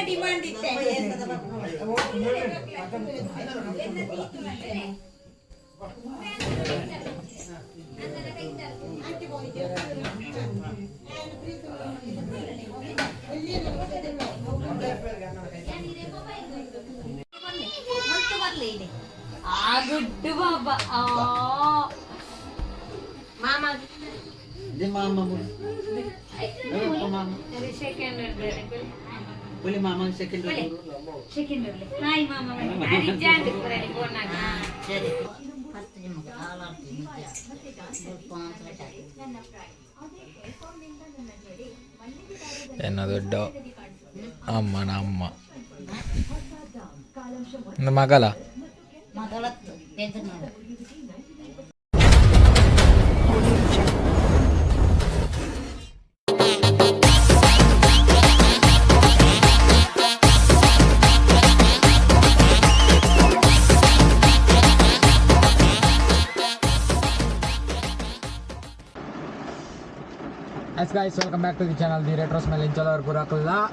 Demand ಇತ್ತೆ ಗುಡ್ಡು ಬಾಬಾ ಮಾಮ mama mo. Mama. Second Boleh mama second dulu. Second dulu. Hai mama. Hari jangan dikurang konak. jadi pasti mau kalah ini dia berpang saja ಏನದೊಡ್ಡ ಅಮ್ಮನ ಅಮ್ಮ ಮಗಳ ಮಗಳತ್ತು ಎದುರು Yes guys, welcome back to the channel theretrosmiletulu kurakalla.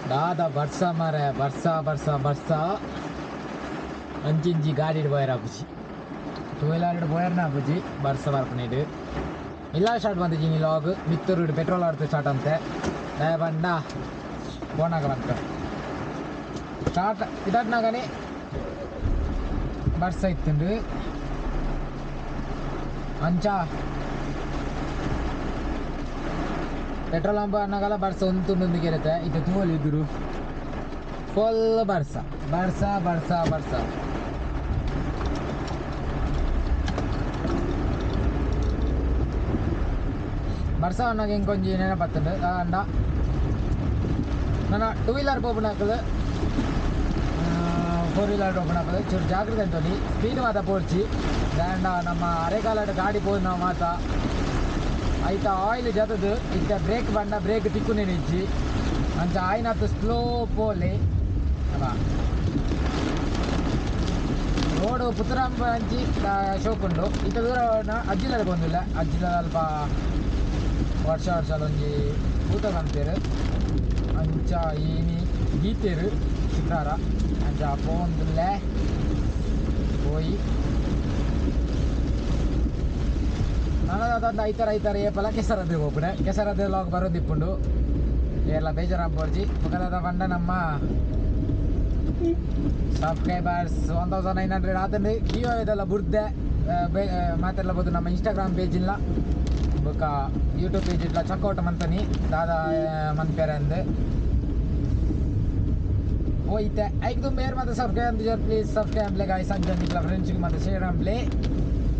Dada barsa mare barsa anjinji gaadi boyra buji. Two-wheeler boyarna buji barsa barpanidu. Illal start bandiji ni log mittoru petrol arthu start ante. Daya banda bonaga bantu. Start idatnagane barsa ittundu. Ancha petrol pump ಅನ್ನೋಗಲ್ಲ ಬರ್ಸ ಒಂದು ಇರುತ್ತೆ ಇದು ತೋಲಿದ್ರು full ಬರ್ಸ ಅನ್ನೋಗೆ ಹಿಂಗೆ ಕೊಂಚ ಏನೇನೋ ಬರ್ತದೆ ಅಂಡ ನಾನು ಟೂ ವೀಲರ್ ಓಪನ್ ಹಾಕೋದು ಫೋರ್ ವೀಲರ್ ಓಪನ್ ಹಾಕೋದು ಚೂರು ಜಾಗ್ರತೆ ಅಂತೋನಿ ಸ್ಪೀಡ್ ಮಾತಾ ಪೋರ್ಚಿ ದಾಂಡ ನಮ್ಮ ಅರೆಕಾಲದ ಗಾಡಿ ಪೋದು ನಾವು ಮಾತಾ ಆಯ್ತಾ ಆಯಿಲ್ ಜತದು ಇತ್ತ ಬ್ರೇಕ್ ಬಂಡ ಬ್ರೇಕ್ ತಿಕ್ಕುನೇ ನಿಜ್ಜಿ ಅಂಚ ಆಯ್ನತ್ತು ಸ್ಲೋ ಪೋಲೆ ಅಲ್ಲ ರೋಡು ಪುತ್ತರಾಂಬ ಅಂಚಿ ಶೋಕುಂಡು ಇತ್ತ ದೂರ ಅಜ್ಜಿಲ ಬಂದಿಲ್ಲ ಅಜ್ಜಿಲ ಅಲ್ಪ ವರ್ಷ ಒಂಜಿ ಊಟ ಬಂತೇರು ಅಂಚ ಏನಿ ಗೀತೇರು ಶಿಖಾರ ಅಂಚ ಪೋಂದುಲ್ಲೆ ಹೋಯಿ ನನಗೆ ಐತಾರ ಏಪಲ ಕೆಸರದ್ದು ಹೋಗ್ಬಿಡೆ ಕೆಸರದ್ದು ಲಾಗ್ ಬರೋದಿಪ್ಪುಂಡು ಎಲ್ಲ ಬೇಜಾರಾಗ್ಬೋಡ್ಜಿ ಮುಖದ ಬಂಡ ನಮ್ಮ ಸಬ್ಸ್ಕ್ರೈಬರ್ಸ್ 1900 ಆತಂದು ಕಿಯೋ ಇದೆಲ್ಲ ಬುಡ್ದೆ ಮಾತಾಡ್ಲಬೋದು ನಮ್ಮ ಇನ್ಸ್ಟಾಗ್ರಾಮ್ ಪೇಜ್ ಇಲ್ಲ ಬೊಕ್ಕ ಯೂಟ್ಯೂಬ್ ಪೇಜ್ ಇಲ್ಲ ಚೆಕ್ಔಟ್ ಮಂತನಿ ದಾದಾ ಮನ್ಪೇರೆ ಅಂದು ಹೋಯ್ತೆ ಐಕ್ ತುಂಬ ಏರ್ ಮತ್ತೆ subscribe ಅಂದಿದ್ದಾರೆ please subscribe Amble guys ಅಂಜಂದಿಲ್ಲ ಫ್ರೆಂಡ್ಸ್ಗೆ ಮತ್ತೆ ಶೇರ್ ಅಂಬ್ಲೆ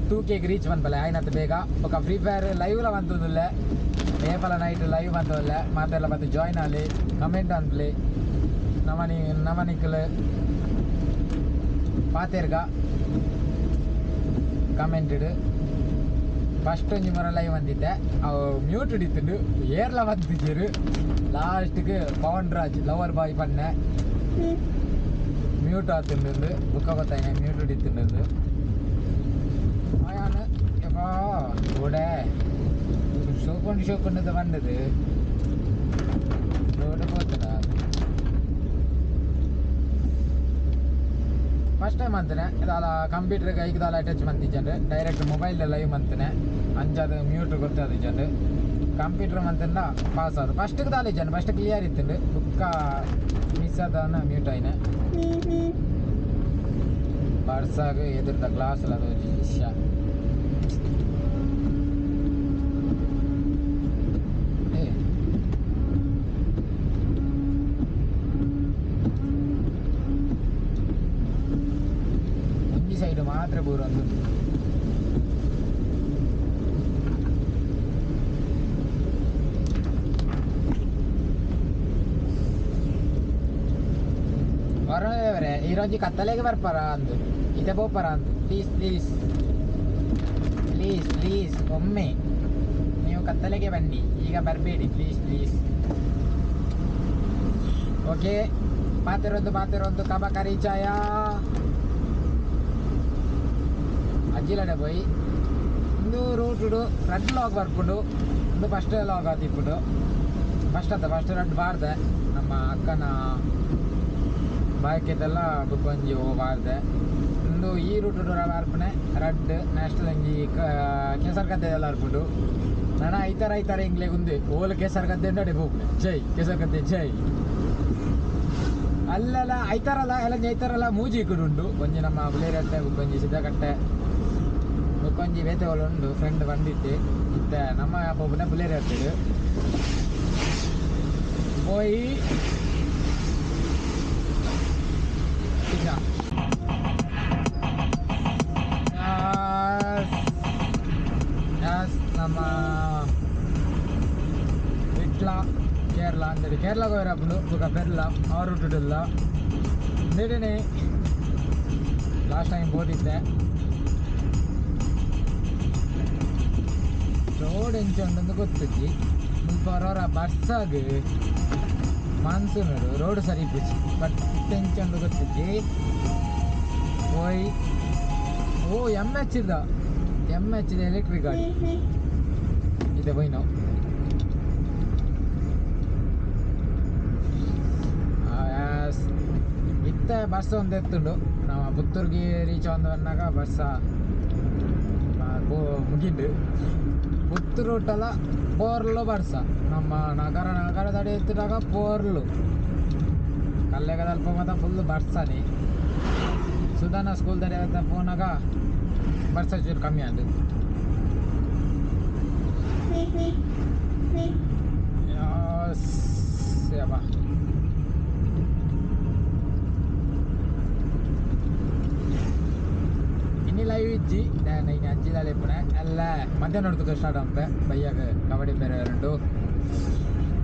2K ರೀಚ್ ಬಂದಲ್ಲ ಆಯ್ನತ್ತು ಬೇಗ ఒక ಫ್ರೀ ಫೈರ್ ಲೈವ್ಲ ಬಂತಂದುಲ್ಲ ಏಪಲ ನೈಟ್ ಲೈವ್ ಬಂತಲ್ಲ ಮಾತೆಲ್ಲ ಬಂದು ಜಾಯ್ನ್ ಆಗಲಿ ಕಮೆಂಟ್ ಅಂದ್ಲಿ ನಮನಿಕ್ಕಲು ಪಾತೇರ್ಗ ಕಮೆಂಟೆಡ್ ಫಸ್ಟ್ ಒಂಜಿ ಮರ ಲೈವ್ ಬಂದಿದ್ದೆ ಅವು ಮ್ಯೂಟ್ ಹಿಡಿತುಂಡು ಏರ್ಲ ಬಂದಿದ್ದೀರು ಲಾಸ್ಟ್ಗೆ ಪವನ್ ರಾಜ್ ಲವರ್ ಬಾಯ್ ಪನ್ನೆ ಮ್ಯೂಟ್ ಆತುಂಡು ಬುಕ್ಕ ಗೊತ್ತಾಯ್ನೆ ಮ್ಯೂಟ್ ಹಿಡಿತುಂಡು ಆಯಾನು ಯಪ್ಪಾ ರೋಡೆ ಶೋಕೊಂಡು ಬಂದದು ರೋಡ್ ಹೋಗ್ತದ ಫಸ್ಟ್ ಟೈಮ್ ಅಂತಾನೆ ಇದಲ್ಲ ಕಂಪ್ಯೂಟರ್ಗೆ ಐಕ್ದಲ್ಲ ಅಟ್ಯಾಚ್ ಮಂತಿಜಂಡು ಡೈರೆಕ್ಟ್ ಮೊಬೈಲ್ ಲೈವ್ ಮಂತಾನೆ ಅಂಚದು ಮ್ಯೂಟ್ ಗೊತ್ತದು ಜಂಡು ಕಂಪ್ಯೂಟರ್ ಮಂತಂದ ಪಾಸ್ ಆದ ಫಸ್ಟ್ಗೆ ದಾಲಿ ಜನ ಫಸ್ಟ್ ಕ್ಲಿಯರ್ ಇತ್ತುಂಡು ಬುಕ್ಕ ಮಿಸ್ ಆದವನ್ನ ಮ್ಯೂಟ್ ಆಯ್ನೆ ಬರ್ಸಾಗ ಎದುರ್ದ ಗ್ಲಾಸ್ ಅದು ವಿಷಯ ಒಂಜಿ ಸೈಡ್ ಮಾತ್ರ ಬೂರೊಂದು ಹೊರವರೆ ಈರೊಂಜಿ ಕತ್ತಲೆಗೆ ಬರ್ಪಾರ ಅಂದು ಇದೆ ಬೋಪರ ಅಂತ ಪ್ಲೀಸ್ ಒಮ್ಮೆ ನೀವು ಕತ್ತಲೆಗೆ ಬನ್ನಿ ಈಗ ಬರಬೇಡಿ ಪ್ಲೀಸ್ ಓಕೆ ಮಾತಿರೊಂದು ಕಬ ಕರಿ ಚಾಯ ಅಜ್ಜಿಲಡೆ ಪೋಯಿ ಇಂದು ರೂಟುಡು ಫ್ರಂಟ್ ಲಾಗ್ ಬರ್ಪುಂಡು ಇಂದು ಫಸ್ಟ್ ಲಾಗ್ ಆತಿಪ್ಪುಡು ಫಸ್ಟ್ ರಡ್ ಬಾರ್ದೆ ನಮ್ಮ ಅಕ್ಕನ ಬಾಯ್ಕೆದೆಲ್ಲ ಬುಕ್ಕೊಂಜಿ ಬಾರ್ದೆ ಒಂದು ಈ ರೂಟ್ ಬಾರ್ಪಣೆ ರಡ್ ನೆಕ್ಸ್ಟ್ ಅಂಜಿ ಕೆಸರು ಗದ್ದೆದೆಲ್ಲ ಅರ್ಪುಂಡು ನಾನು ಐತಾರ ಇಂಗ್ಲೆ ಗುಂದೆ ಓಲು ಕೆಸರು ಗದ್ದೆ ನಡೆ ಹೋಗ್ಬಿಡೆ ಜೈ ಕೆಸರು ಗದ್ದೆ ಜೈ ಅಲ್ಲೆಲ್ಲ ಐತಾರಲ್ಲ ಮೂಜಿ ಇಕ್ಕುಂಡು ಒಂಜಿ ನಮ್ಮ ಬುಲೇರಟ್ಟೆ ಬುಕ್ಕೊಂಜಿ ಸಿದ್ದಕಟ್ಟೆ ಬುಕ್ಕೊಂಜಿ ಬೇತೆ ಉಂಡು ಫ್ರೆಂಡ್ ಬಂದಿತ್ತೆ ಇತ್ತೆ ನಮ್ಮ ಒಬ್ಬನೇ ಬುಲೇರಟ್ಟೆ ಹೋಯಿ ನಮ್ಮ ಕೇರಳ ಅಂತೇಳಿ ಕೇರಳಗೆ ಹೋಗಿರಪ್ಪು ಬುಕ್ಕ ಪೆರ್ಲ ಅವ್ರು ರೂಟಿಲ್ಲ ನೀಡೇನೆ ಲಾಸ್ಟ್ ಟೈಮ್ ಓದಿದ್ದೆ ರೋಡ್ ಎಂಚೊಂದು ಗೊತ್ತಿಜ್ಜಿ ಮುಲ್ಪ ಹೊರ ಬರ್ಸಾಗ ಮಾನ್ಸೂನ್ ರೋಡ್ ಸರಿ ಇಪ್ಪಿಚ್ಚಿ ಬಟ್ ಎಂಚೊಂದು ಗೊತ್ತಿಜ್ಜಿ ಹೋಯ್ ಎಮ್ ಎಚ್ ಇದೆ ಎಲೆಕ್ಟ್ರಿಕ್ ಗಾಡಿ ಇದೆ ಹೋಯ್ ನಾವು ಇತ್ತೆ ಬಸ್ ಒಂದು ಎತ್ತುಂಡು ನಾವು ಪುತ್ತೂರ್ಗೆ ರೀಚ್ ಒಂದು ಬಂದಾಗ ಬಸ್ಸ ಮುಗಿಂಡು ಪುತ್ತೂರು ರೂಟಲ್ಲ ಪೋರ್ಲು ಬರ್ಸ ನಮ್ಮ ನಗರದಡಿ ಎತ್ತಿದಾಗ ಪೋರ್ಲು ಕಲ್ಲೆಗದಲ್ಪ ಮಾತ್ರ ಫುಲ್ ಬರ್ಸನಿ ಸುಧಾನ ಸ್ಕೂಲ್ ದಡಿ ಪೋನಾಗ ಬರ್ಸ ಚೂರು ಕಮ್ಮಿ ಆಂಡು ಸೇವಾ ಲೈವ್ ಇಜ್ಜಿ ನಾನು ಇನ್ನು ಅಜ್ಜಿದಲ್ಲಿ ಪುಣೆ ಎಲ್ಲ ಮಧ್ಯಾಹ್ನ ನೋಡ್ದಕ್ಕೆ ಸ್ಟಾರ್ಟ್ ಅಂಪೆ ಬೈಯಾಗ ಕಬಡ್ಡಿ ಬೇರೆ ಎರಡು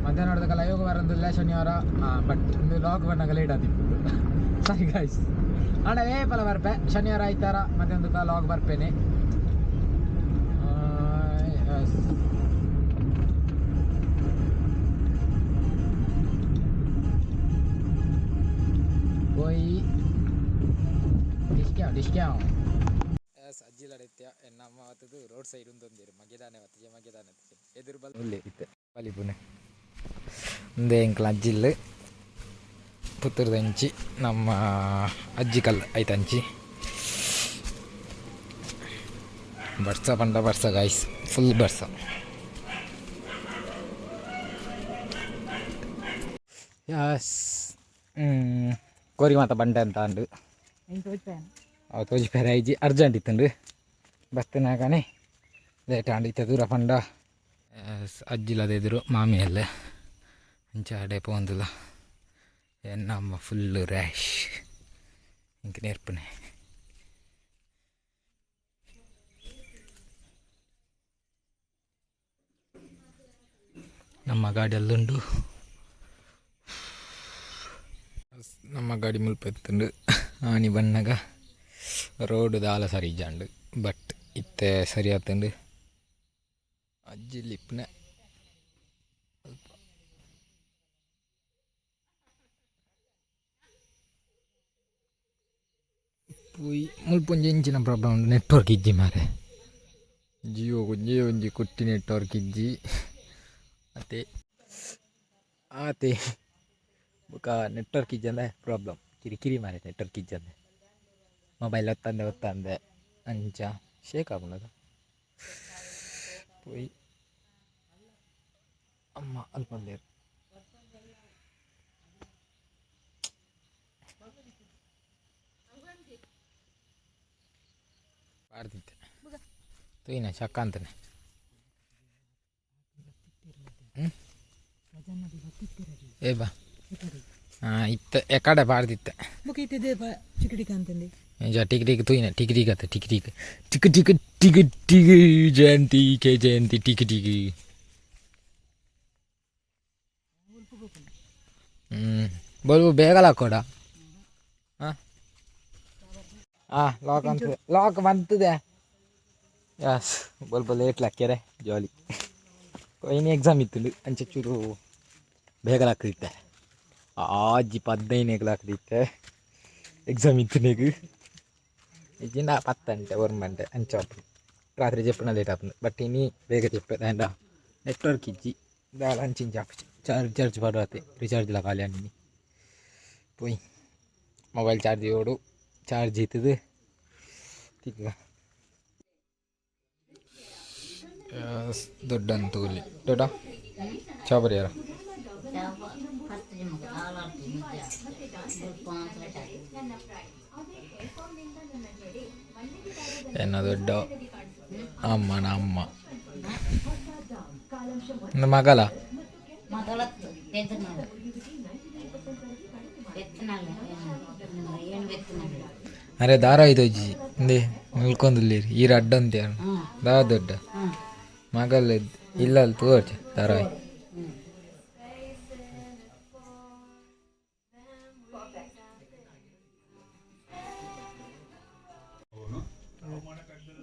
ಮಧ್ಯಾಹ್ನ ನೋಡ್ದಕ್ಕೆ ಲೈವ್ಗೆ ಬರೋದಿಲ್ಲ ಶನಿವಾರ ಬಟ್ ಇಂದು ಲಾಗ್ ಬಂದಾಗ ಲೇಟ್ ಆದಿತ್ತು ಸಾರಿ ಗಾಯ್ಸ್ ಅಣ್ಣ ಪಲ ಬರ್ಪೆ ಶನಿವಾರ ಆಯ್ತಾರ ಮಧ್ಯಾಹ್ನದಕ್ಕೆ ಲಾಗ್ ಬರ್ಪೇನೆ ಹೋಯ್ ಡಿಸ್ಕ್ಯಾವ್ ಅಜ್ಜಿಲಡೈತ್ಯ ನಮ್ಮ ಅವತ್ತದು ರೋಡ್ ಸೈಡ್ ಒಂದೊಂದಿರು ಮಗೆದಾನೆ ಎದುರು ಬಲ್ಲೆ ಇತ್ತೆ ಬಲಿಪುನೆ ಒಂದೇ ಎಂಕ್ಲ ಅಜ್ಜಿಲ್ ಪುತ್ತೂರ್ದ ಹಂಚಿ ನಮ್ಮ ಅಜ್ಜಿ ಕಲ್ಲು ಆಯ್ತು ಹಂಚಿ ಬರ್ಸ ಗಾಯ್ಸ್ ಫುಲ್ ಬರ್ಸ ಯಾಸ್ ಕೋರಿ ಮಾತ ಬಂಡೆ ಅಂತ ಅಂಡು ತೋಜಿಪೇರ ಐಜಿ ಅರ್ಜೆಂಟ್ ಇತ್ತಂಡು ಬರ್ತನಾಗಾನೆ ಲೇಟ್ ಆಂಡಿತ್ತು ದೂರ ಪಂಡ ಅಜ್ಜಿಲದ ಎದುರು ಮಾಮಿಯಲ್ಲ ಅಂಚಾಡೆ ಪೋಂದಿಲ್ಲ ನಮ್ಮ ಫುಲ್ಲು ರ್ಯಾಶ್ ಇಂಕ ನೇರ್ಪಣೆ ನಮ್ಮ ಗಾಡಿ ಅಲ್ಲುಂಡು ನಮ್ಮ ಗಾಡಿ ಮುಲ್ಪ ಎತ್ತುಂಡು ಆನಿ ಬಣ್ಣಗ ರೋಡ್ ದಾಲ ಸರಿ ಜಾಂಡು ಬಟ್ ಇತ್ತೆ ಸರಿ ಆತಂಡು ಅಜ್ಜಿ ಲಿಪ್ನೆ ಸ್ವಲ್ಪ ಪೋಯಿ ಮುಲ್ಪೊಂಜಿ ಇಂಚಿನ ಪ್ರಾಬ್ಲಮ್ ಉಂಡು ನೆಟ್ವರ್ಕ್ ಇಜ್ಜಿ ಮಾರೆ ಜಿಯೋ ಒಂಜಿ ಕುಟ್ಟಿ ನೆಟ್ವರ್ಕ್ ಇಜ್ಜಿ ಆತೆ ಬೊಕ ನೆಟ್ವರ್ಕ್ ಇಜ್ಜಂದೆ ಪ್ರಾಬ್ಲಮ್ ಕಿರಿಕಿರಿ ಮಾರೆ ನೆಟ್ವರ್ಕ್ ಇಜ್ಜಂದೆ ಮೊಬೈಲ್ ಒತ್ತಂದೆ ಅಂಚ ಶೇಕ್ ಆಗುಂಡದ ಪೋಯಿ ಅಮ್ಮ ಅಲ್ಪಂದೇರು ಬಾರ್ದಿತ್ತೆ ತುಯಿನ ಚಕ್ಕ ಅಂತಾನೆ ಏ ಬಾ ಇತ್ತ ಎಕಡೆ ಬಾರ್ದಿತ್ತೆ ಟಿಕ್ ತುಯಿನ ಟಿಕ್ ಜಯಂತಿ ಕೆ ಜಯಂತಿ ಟಿಕ್ ಬೋಲ್ಬು ಬೇಗಲ್ಲ ಕೊಡ ಲಾಕ್ ಅಂತ ಲಾಕ್ ಬಂತದೆ ಯಸ್ ಬೋಲ್ಬ ಲೇಟ್ ಲಾಕ್ಯಾರೆ ಜಾಲಿ ಇನ್ನು ಎಕ್ಸಾಮ್ ಇತ್ತು ಅಂಚೆ ಚೂರು ಬೇಗಲಾಗ್ತಿತ್ತೆ ಆಜಿ 15 ಆಗ್ತಿತ್ತೆ ಎಕ್ಸಾಮ್ ಇತ್ತು ನೀಗು ಇಜ್ಜಿಂದ 10 ಗಂಟೆ 1 ಗಂಟೆ ಅಂಚ ರಾತ್ರಿ చెప్పిన ಲೇಟ್ ಆಗ್ತದೆ ಬಟ್ ಇನ್ನು ಬೇಗ చెప్పేది ನೆಟ್ವರ್ಕ್ ಇಜ್ಜಿ launching charge पड़ते रिचार्ज लगा लिया नहीं पोई मोबाइल चार्ज ओडू चार्ज जीतदे ठीक है ದೊಡ್ಡಂತೂಲಿ ದೊಡ್ಡ ಚಾಬರಿ ಯಾರ ಎನ್ನ ದೊಡ್ಡ ಅಮ್ಮನ ಅಮ್ಮ ಮಗಲ ಅರೆ ದಾರ ಐದು ಅಜ್ಜಿ ಹಿಂದೆ ನಿಲ್ಕೊಂದಿಲ್ಲ ಈ ರಡ್ಡ ಅಂತ ದಾ ದೊಡ್ಡ ಮಗಲ್ illal ತೋರ್ಚ ದಾರ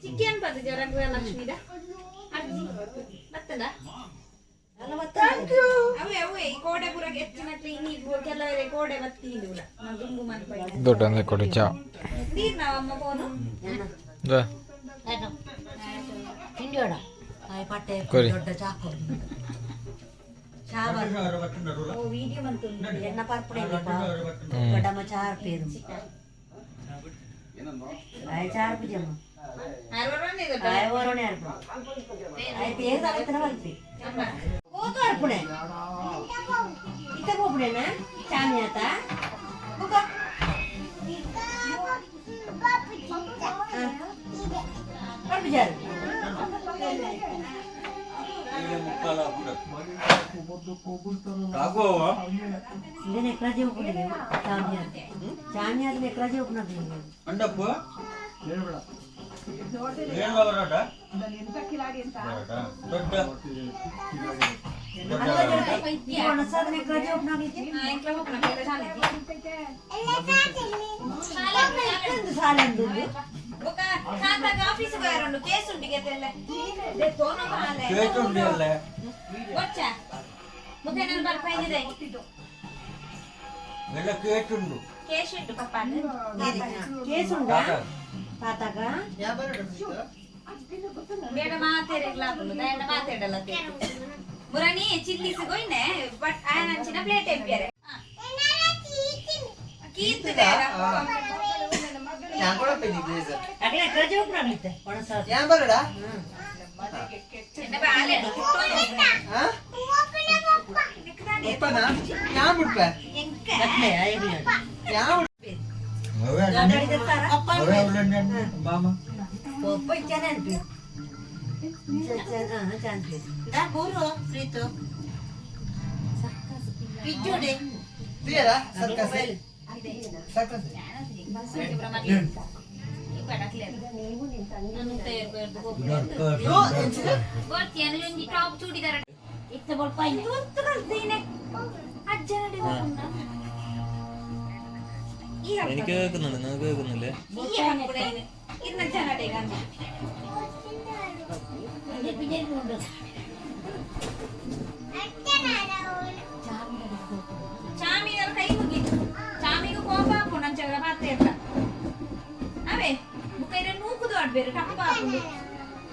ಚಿಕನ್ ಪದ ಜರಗ ಲಕ್ಷ್ಮೀದ ಅಜ್ಜಿ ಬತ್ತದ ಅವೇ ಕೋಡೆ ಪುರಗೆ ಹೆಚ್ಚಿನ ಕ್ಲೀನಿ ಕೆಲವರೆ ಕೋಡೆ ಬತ್ತಿಂದುಲ ದುಂಗು ಮನ್ಪೈ ದೊಡ್ಡ ಅಂದ್ರೆ ಕೊಡಿ ಚಾ ನೀರ್ ನಾವಮ್ಮ ಫೋನು ತಿಂಡಿಯೋಡ ಪಟ್ಟೆ ದೊಡ್ಡ ಚಾಕು ఓ వీడియో మంతుంది ఎన్న పర్పడే గడమ చార్ పేరు ay చార్ పిజమ ఆరవరనే దొడ్డ ఆయవరనే అర్ప ay పేరు తగతన వల్పి ఓతో అర్పడే ఇత పోపడేనా చాన్యాత బుక అర్పిజారు ಇದನ್ನ ಎಕ್ರಾ ಜೀವ ಕೊಡಿಗೆ ಚಾನ್ಯಾದ ಎಕ್ರಾ ಜೀವ ಕೊನದು ಅಂಡಪ್ಪ ಹೇಳ್ಬೇಡ ಏನು ಬರಡ ದೊಡ್ಡ ಒಣಸಾದ ಎಕ್ರಾ ಜೀವ ಕೊನದು ಎಂಕ್ಲ ಹೋಗ್ನ ಸಾಲಂದು ఒక ఖాతాకి ఆఫీస్ పోయారండు కేసు ఉండి గెతెల్ల దే తోన బాలే ಕೇಟ್ ಉಂಡಿಯಲ್ಲ వచ్చా ముకేనల్ బల్ పైనిదే ಎಲ್ಲ ಕೇಟ್ ಉಂಡು కేసు ఉండు పప్పాని కేసు ఉందా తాతగా ಬೇಡ ಮಾತೇರೆಗ್ಲಾಪುಲು ದಯನ ಮಾತೇಡಲತೆ ಮುರನಿ ಚಿಲ್ಲಿಸ್ ಗೊಯ್ನೆ ಬಟ್ ಆಯನ ಚಿನ್ನ ಪ್ಲೇಟ್ ಎಂಪಿಯರೆ ಕೀತು ಬೇಡ ಯಾಂಗೋಳ ಪೆನಿ ಬ್ಲೇಸರ್ ಅಗಲ ಎಕ್ರಾ ಜೀವ ಕೊನದು ಒಣಸಾದ ಯಾನ್ ಬರಡ ಎನ್ನ ಬಾಲೆ ಹಾ ಒಪ್ಪನ ಯಾನ್ ಬಿಡ್ಪ ಎಂಕ ಅಟ್ಲೆ ಐಬಿಯ ಯಾನ್ ಗಾಡಿ ದತ್ತಾರ ಅಪ್ಪ ಮಾಮ ಒಪ್ಪ ಚಾನಲ್ ಪಿ ಚಾನಲ್ ಪಿ ದಾ ಬೋರು ಪ್ರೀತು ಪಿಚ್ಚೋಡೆ ತಿಯರಾ ಸರ್ಕಸ್ ಸರ್ಕಸ್ ಇತ್ತ ಬಲ್ ಪೈ എനിക്ക് കേൾക്കുന്നുണ്ട് നിങ്ങൾക്ക് കേൾക്കുന്നില്ലേ ಚಾಮಿನ ಕೈ ಮುಗಿತು ಚಾಮಿಗೂ ಕೋಪ ಹಾಕೊಂಡು ಅಂಚಗಳ ಪಾತ್ರೆ ಇರ್ತ ಅವೇ ಮುಖೈರೆ ನೂಕುದು ಆಡ್ಬೇರು ಟಪ್ಪ ಹಾಕೊಂಡು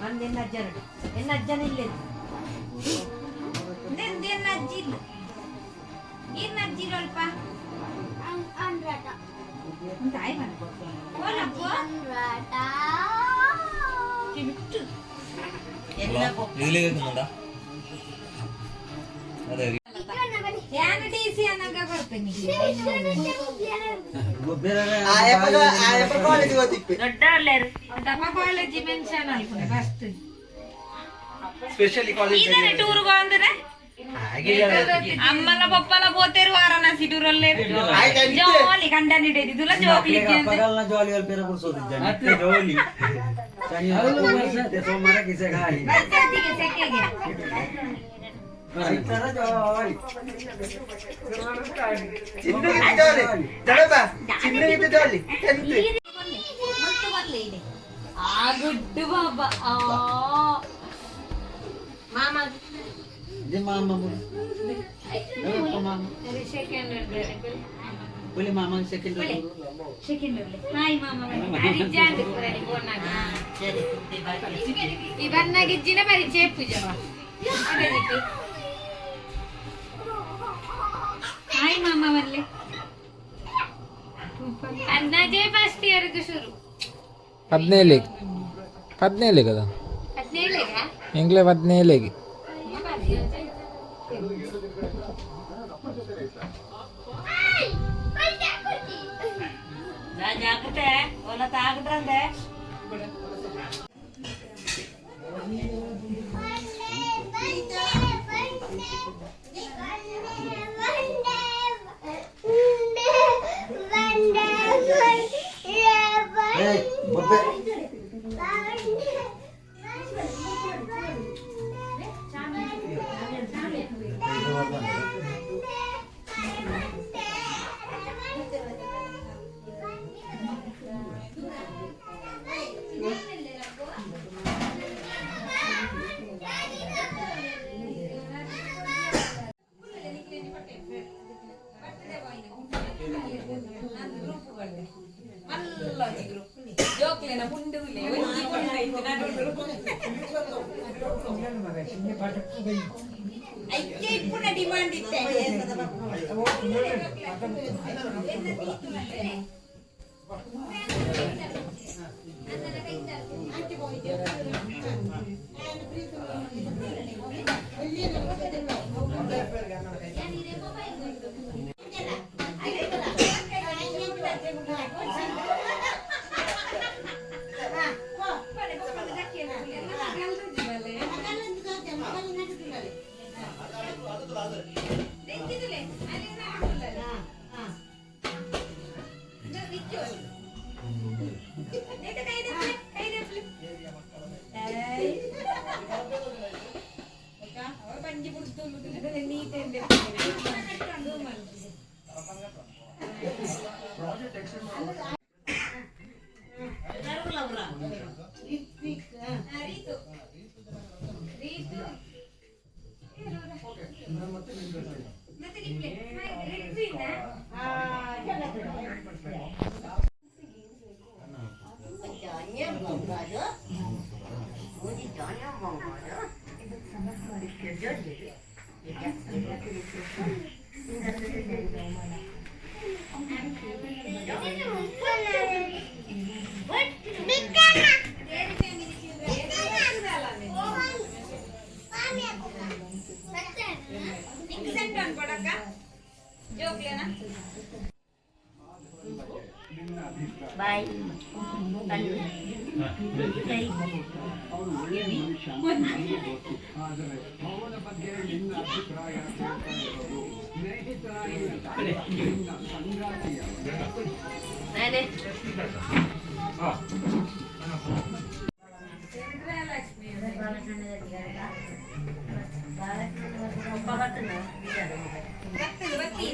ಅಂದ ಎನ್ನ ಅಜ್ಜರಡು ಎನ್ನ ಅಜ್ಜನ ಇಲ್ಲೇ ಎನ್ನ ಅಜ್ಜಿ ಇಲ್ಲ ಏನ್ ಅಜ್ಜಿ ಅಲ್ಪ ತಾಯಿ ಮಾಡ್ಬೇಕು ಬಿಟ್ಟು ഇതില് കേൾക്കുന്നുണ്ടാ അതെ ಯಾನ ಡಿಸಿ ಅನ್ನಂಗ ಬರ್ತೀನಿ ದೊಡ್ಡ ಒಳ್ಳೆಯರು ತಮ್ಮ ಕಾಲೇಜ್ ಮೆನ್ಷನ್ ಅಲ್ಪನೆ ಫಸ್ಟ್ ಸ್ಪೆಷಲಿ ಕಾಲೇಜ್ ಇದರ ಟೂರ್ಗೆ ಅಂದ್ರೆ ಅಮ್ಮನ ಪಪ್ಪಲ పోతేరు వారణాసి టూర్ ಒಳ್ಳೆಯರು ಜೋಲಿ ಕಂಡನಿಡೇದಿ ತುಲ ಜೋಕ್ಲಿ ಪಗಲ್ನ ಜೋಲಿ ಅಲ್ಲಿ ಬೇರೆ ಕುರ್ಸೋದಿದ್ದೆ ಮತ್ತೆ ಜೋಲಿ ಸೋಮವಾರ ಕಿಸೆ ಗಾಳಿ ಬರ್ತಿಗೆ ಸೆಕೆಗೆ ಚಿತ್ತರ ಜೋಲಿ ಚಿನ್ನ ಜೋಲಿ ತಡಬ ಚಿನ್ನ ಜೋಲಿ ಮುತ್ತು ಬರ್ಲಿ ಇದೆ ಆ ಗುಡ್ಡು ಬಾಬಾ ಆ ಮಾಮ ಇದು ಮಾಮ ಮುರು ಮಾಮ ಸೆಕೆಂಡ್ പുള്ളി മാമ സെക്കൻഡ് ಹಾಯ್ ಮಾಮ ಅಜ್ಜಾಂದು ಪುರಲಿ ಬೋನಾಗ ಇವನ್ನಾಗ ಇಜ್ಜಿನ ಪರಿಚಯ ಪೂಜವ 17 కదా 17గా ఇంగ్లే 17 ಜಾಗ್ರತೆ ಹೊಲ ತಾಗಟ್ರಂದೆ ఇప్పుడు డిమాండ్ ఇస్తే ಬಾಯ್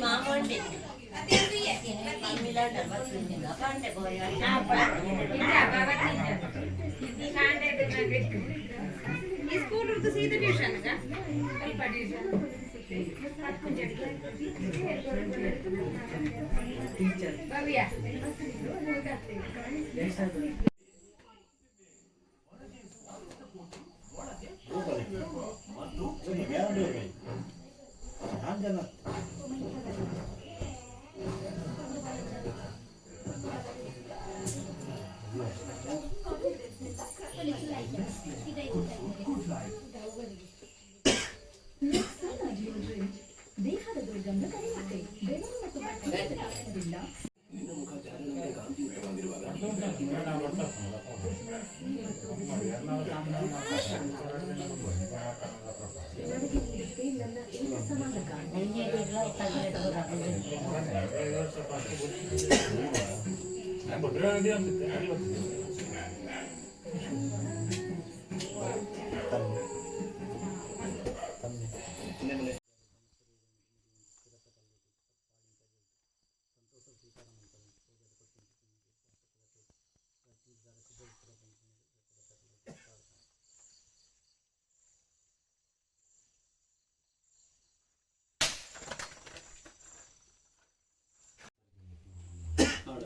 ಮಾಮೂಲಿ ಸ್ಕೂಲ್ ಸೀದಾ ಟ್ಯೂಷನ್ ಭವ್ಯ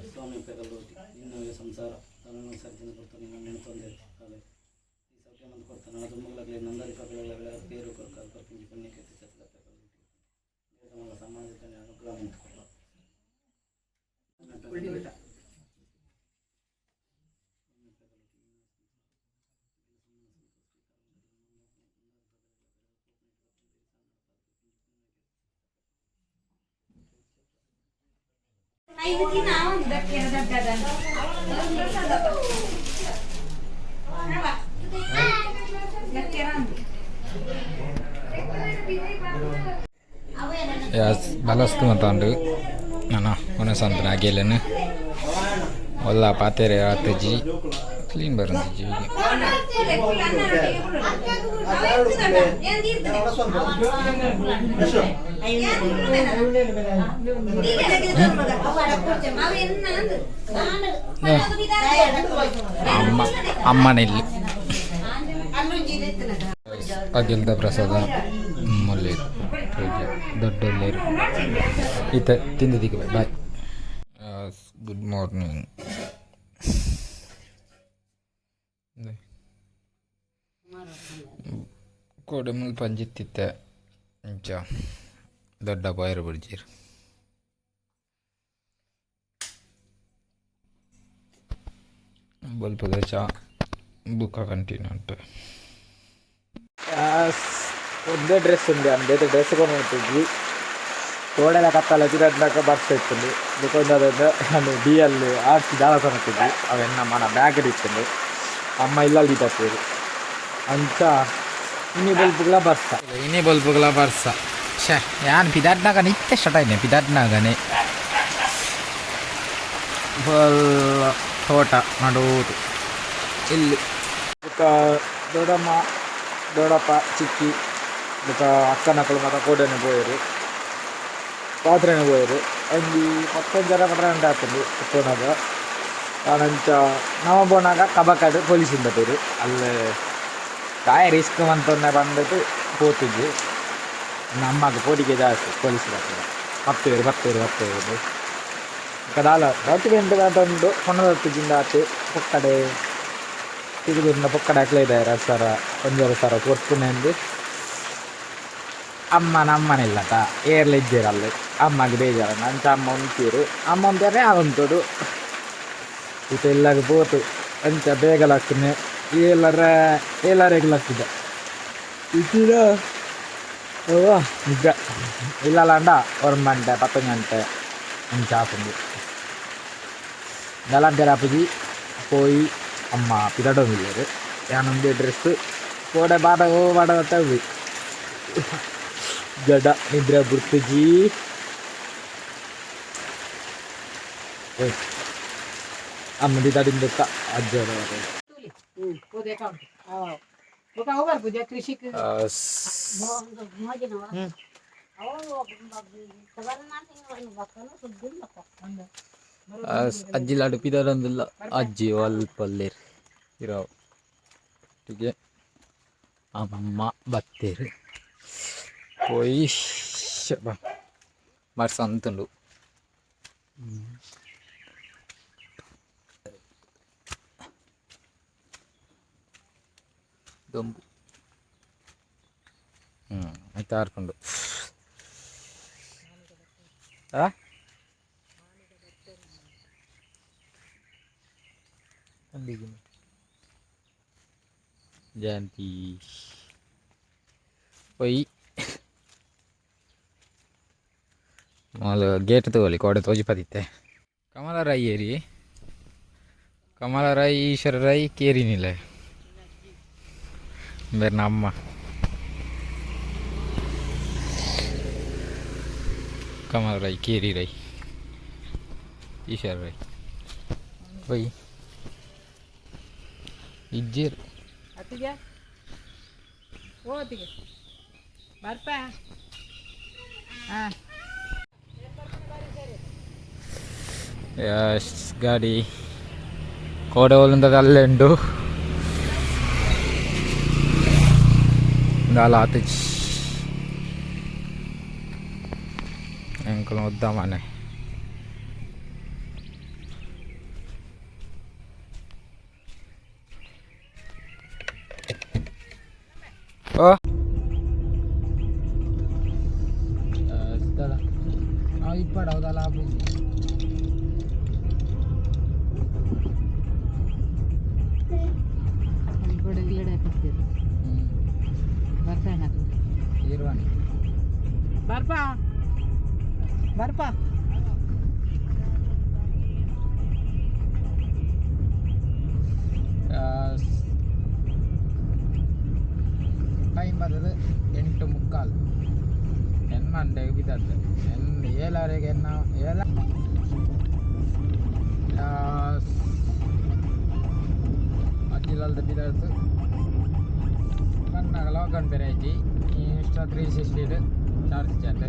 ಸ್ವಾಮಿ ಕಲ್ಲೂಟಿ ನಿನ್ನವೇ ಸಂಸಾರ ತನ್ನನ್ನು ಸರ್ಜನೆ ಕೊಡ್ತಾನೆ ನಿನ್ನ ನೆನೆತೊಂದೆ ಕಾಲೆ ಈ ಸೌಖ್ಯ ಮಂದು ಕೊಡ್ತಾನೆ ನನ್ನ ದುಮ್ಮಗಳಾಗಲಿ ನಂದರಿ ಪಕ್ಕಗಳ ಬೆಳೆ ಪೇರು ಕೊರ್ಕಾಲ್ ಕೊರ್ಕಿಂಜಿ ಪುಣ್ಯಕ್ಕೆ ಚಚ್ಚಲ ಕಲ್ಲೂಟಿ ನಮ್ಮ ಸಮಾಜಕ್ಕೆ ಅನುಗ್ರಹ ಅಂತ ಕೊಡ ಐದು ದಿನ ಒಂದು ದಕ್ಕೆ ದಡ್ಡದ ಬಲಸ್ತು ಮತ್ತೊಂದು ನಾನು ಒನಸಂತ ಅಗೆಲನ್ನು ಒಲ್ಲ ಪಾತೆರೆ ಆತಜಿ ಕ್ಲೀನ್ ಬರಂದಿಜ್ಜಿ ಅಮ್ಮನಿಲ್ಲಿ ಅಗೆಲ್ದ ಪ್ರಸಾದ ಒಳ್ಳೆಯದು ದೊಡ್ಡೊಳ್ಳೆಯರು ಈತ ತಿಂದಿದ್ದಕ್ಕೆ ಬಾಯ್. Good morning. ಕೋಡೆ ಪಂಜಿತ್ತಿತ್ತೆ ಇಂಚ ದೊಡ್ಡ ಬಾಯರು ಬಿಡ್ಜೀರು ಬಲ್ಪದ ಚಾ ಬುಕ್ಕ ಕಂಟಿನ್ಯೂ ಉಂಟು. ಒಂದೇ ಡ್ರೆಸ್ ఉంది అంతే డ్రెస్ కొని ఉంటుంది తోడల కట్టాల తిరగడాక బస్ ఎత్తుంది దుకాణదారు నన్ను డిఎల్ ఆర్ట్స్ చాలా కొనుక్కుంది అవన్నీ మన బ్యాగ్ ఇస్తుంది అమ్మ ఇల్లాలు తీసేది అంత ఇన్ని బల్బుಗಳ ಬರ್ಸ ಶೇ ಯಾನ್ ಪಿದಾಟ್ನಾಗ ನಿತ್ಯ ಸ್ಟಾರ್ಟ್ ಆಯ್ನೆ ಪಿದಾಟ್ನಾಗನೆ ತೋಟ ನಡುವುದು ಇಲ್ಲಿ ದೊಡ್ಡಮ್ಮ ದೊಡ್ಡಪ್ಪ ಚಿಕ್ಕಿ ಅಕ್ಕನಕ್ಕಳು ಮತ್ತು ಕೋಡೆನೆ పోయారు ಪಾತ್ರೆನೇ పోయారు ಅಂದು ಮತ್ತೊಂದು ಜನ ಪಟ್ರ ಆಗ್ತದೆ ಪೋನಾಗ ಆನಂಚ ನಾವು ಬೋನಾಗ ಕಬಕಾಡು ಪೊಲೀಸಿಂದ ಬತ್ತೇರು ಅಲ್ಲೇ ಕಾಯ ರಿಸ್ಕ್ ಅಂತೊನ್ನೆ ಬಂದ್ಬಿಟ್ಟು ಹೋಗ್ತಿದ್ವಿ ನಮ್ಮಗೆ ಪೋಟಿಗೆ ಜಾಸ್ತಿ ಪೊಲೀಸ್ ಬರ್ತೇರು ಕದಾಲ 10 ಗಂಟೆ ಉಂಟು ಹೊನ್ನದೊತ್ತಿಗಿಂದ ಆಚೆ ಪೊಕ್ಕಡೆ ತಿರುಗುರಿನ ಪೊಕ್ಕಡೆ ಹಾಕ್ಲೇ ಇದ್ದಾರೆ ಸರ ಒಂದೂವರೆ ಸಾವಿರ ಕೊಡ್ತೀನಿ ಅಮ್ಮನಿಲ್ಲಟ ಏರ್ಲಿದ್ದೀರಲ್ಲಿ ಅಮ್ಮಗೆ ಬೇಜಾರ ಅಂಚ ಅಮ್ಮ ಉಂಟೀರು ಅಮ್ಮ ಅಂತಾರೆ ಅವಂತೋಡು ಈತ ಎಲ್ಲಾಗ ಬೋತು ಅಂಚ ಬೇಗಲಾಗ್ತೀನಿ ಏಲಾರೆಗ್ಲಾಗ್ತಿದ್ದೆ ಇದ್ದೀರ ನಿಜ ಇಲ್ಲಂಡ 1 ಗಂಟೆ 10 ಗಂಟೆ ಅಂಚ ಆಪುಂದು ದಲಾಂತೆರಾಪುಜಿ పోయి అమ్మ పిలడం వెళ్ళారు యానుంది డ్రెస్ కోడే బాడ తవ్వి జడ నిద్ర బుర్తిజీ అమ్మది తడింది అజ్జడ ಅಜ್ಜಿಲಾಡು ಪಿದರಂದಿಲ್ಲ ಅಜ್ಜಿ ಅಲ್ಪಲ್ಲೇರು ಇರೋ ಹೀಗೆ ಅಮ್ಮ ಬತ್ತೇರು పోయి మరి సంతుండు దొంబు అయితే ఆడుకుండు జయంతి పోయి ಮಾಲು ಗೇಟ್ ತಗೋಲಿ ಕೋಡೆ ತೋಜಿಪದಿತ್ತೆ ಕಮಲ ರಾಯಿ ಏರಿ ಕಮಲ ರಾಯಿ ಈಶ್ವರ ರಾಯಿ ಕೇರಿನಿಲ್ಲ ಬೇರೆ ನಮ್ಮ ಕಮಲ ರಾಯಿ ಕೇರಿ ರಾಯಿ ಈಶ್ವರ ರಾಯಿ ಬೈ ಇಜ್ಜೇರು ಅತ್ತಿಗೆ ಓ ಅತ್ತಿಗೆ ಬರ್ಪ ಹಾಂ ಗಾಡಿ ಕೋಡೆ ಹೋಲಿಂದ ಅಲ್ಲೇ ಉಂಟು ಗಾಲ ಆತಜಿ ಎಂಕಲ್ ವದ್ದ ಮನೆ ಓ ಇಪ್ಪಡ ಹೌದಲ್ಲ ಬರ್ಪ ಟೈಮ್ ಬರ್ತದೆ 8:45 ಗಂಟೆಗೆ ಬಿದ್ದದ್ದು 7:00 ನಾವು ಅಜ್ಜಿಲಲ್ದ ಬಿದ್ದದ್ದು ಕಣ್ಣಾಗ ಲಾಕನ್ ಬೇರೆ ಐತಿ ಇನ್ಸ್ಟಾ 360 ಚಾರ್ಜ್ ಚಾಟ್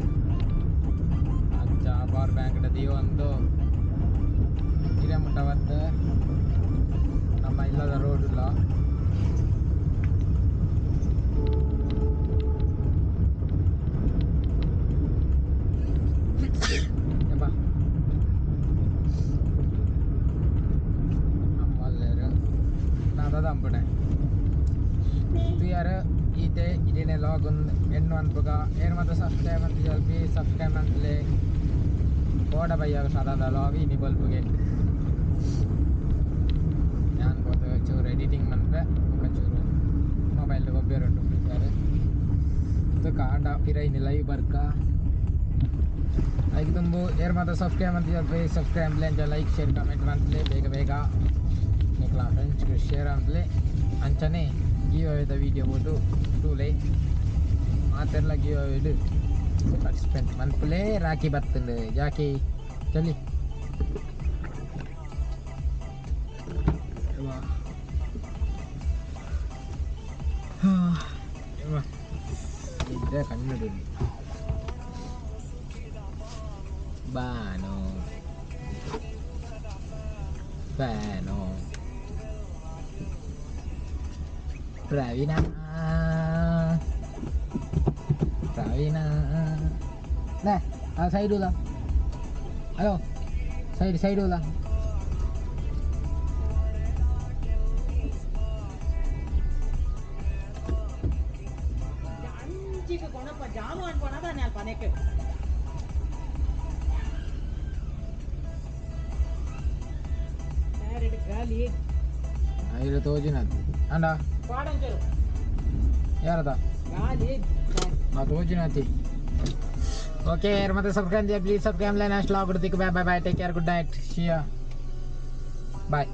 ಅಜ್ಜ ಪವರ್ ಬ್ಯಾಂಕ್ ಇಡದಿ ಒಂದು ಹಿರೇಮಠವದ್ದು ನಮ್ಮ ಇಲ್ಲದ ರೋಡ್ ಇಲ್ಲ దంపుడే यार इथे इथे लॉगून एन वन बघा एर मध्ये सबस्क्राईब आणि जल्दी सबस्क्राईब आणले कोडा भैया साधा लॉग इनी बल्बुगे ഞാൻ കുറച്ച് ചൂറ് എഡിറ്റിംഗ് മന്ത്രെ ഒക്കെ ചൂറ് ಮೊಬೈಲ್ ಒಬ್ಬರುಂಟು ಫ್ರೀ ಇದು ಕಾಂಡ ಪಿರ ಇನ್ನು ಲೈವ್ ಬರ್ಕ ಐದು ತುಂಬು ಏರ್ ಮಾತ್ರ ಸಬ್ಸ್ಕ್ರೈಬ್ ಅಂತ ಜಲ್ದಿ ಸಬ್ಸ್ಕ್ರೈಬ್ ಅಂತ ಲೈಕ್ ಶೇರ್ ಕಮೆಂಟ್ ಮಾಡ್ತಲೇ ಬೇಗ ನಿಕ್ಲ ಫ್ರೆಂಡ್ಸ್ಗೆ ಶೇರ್ ಅಂತಲೇ ಅಂಚನೆ ಗಿವ್ ಅವೇದ ವೀಡಿಯೋ ಬೋದು ಟೂಲೆ ಮಾತೆಲ್ಲ ಗಿವ್ ಅವೇಡು ಪಾರ್ಟಿಸಿಪೆಂಟ್ ಮನ್ಪುಲೇ ರಾಖಿ ಬರ್ತಂದು ಜಾಕಿ ಚಲಿ ಇದ್ರೆ Kannada Banu Bano Pravina Nah, saya dulu lah. Halo, saya dulu lah. Janji ke kona pa jamu an kona da nal panek. ಗಾಲಿ ಐರು ತೋಜಿನದು ಅಂಡ ಪಾಡಂಚರು ಯಾರದ ಗಾಲಿ ಆ ತೋಜಿನತಿ ಓಕೆ ಯಾರು ಮತ್ತೆ ಸಬ್ಸ್ಕ್ರೈಬ್ ಪ್ಲೀಸ್ ಸಬ್ಸ್ಕ್ರೈಬ್ ಲೈನ್ ಅಷ್ಟು ಲಾಗ್ ಕೊಡ್ತೀವಿ bye take care good night ಶಿಯಾ ಬಾಯ್